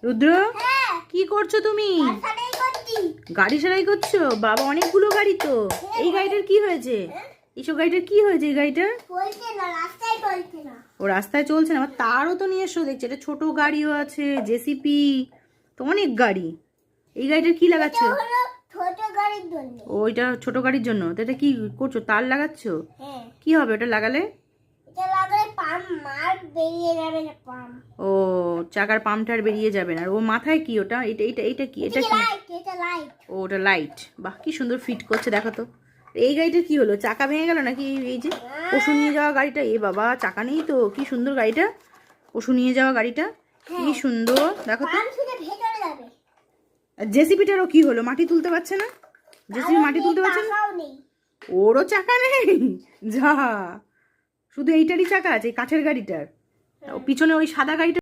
রুদ্র, কি করছো তুমি? গাড়ি সারাই করছো? বাবা, অনেকগুলো গাড়ি তো। এই গাড়িটার কি হয়েছে? এইসব গাড়িটার কি হয়েছে? এই গাড়িটার ও রাস্তায় চলছে না। আবার তারও তো নিয়ে এসো দেখছি। এটা ছোট গাড়িও আছে, জেসিপি, তো অনেক গাড়ি। এই গাড়িটার কি লাগাচ্ছ? ওইটা ছোট গাড়ির জন্য। তো এটা কি করছো? তার লাগাচ্ছ? কি হবে ওটা লাগালে? ও, চাকার পাম্পটার বেরিয়ে যাবে না। আর ও মাথায় কি ওটা? এটা এটা এটা কি? এটা কি? ও, ওটা লাইট। বাহ, কি সুন্দর ফিট করছে দেখো তো। এই গাড়িটার কি হলো? চাকা ভেঙে গেল নাকি? এই যে পশু নিয়ে যাওয়া গাড়িটা, এ বাবা, চাকা নেই তো। কি সুন্দর গাড়িটা, পশু নিয়ে যাওয়া গাড়িটা, কি সুন্দর দেখো তো। জেসিপিটারও কি হলো? মাটি তুলতে পারছে না? জেসিপি মাটি তুলতে পারছে না? ওরও চাকা নেই? যা, শুধু এইটারই চাকা আছে, এই কাঠের গাড়িটার। পিছনে ওই সাদা গাড়িটা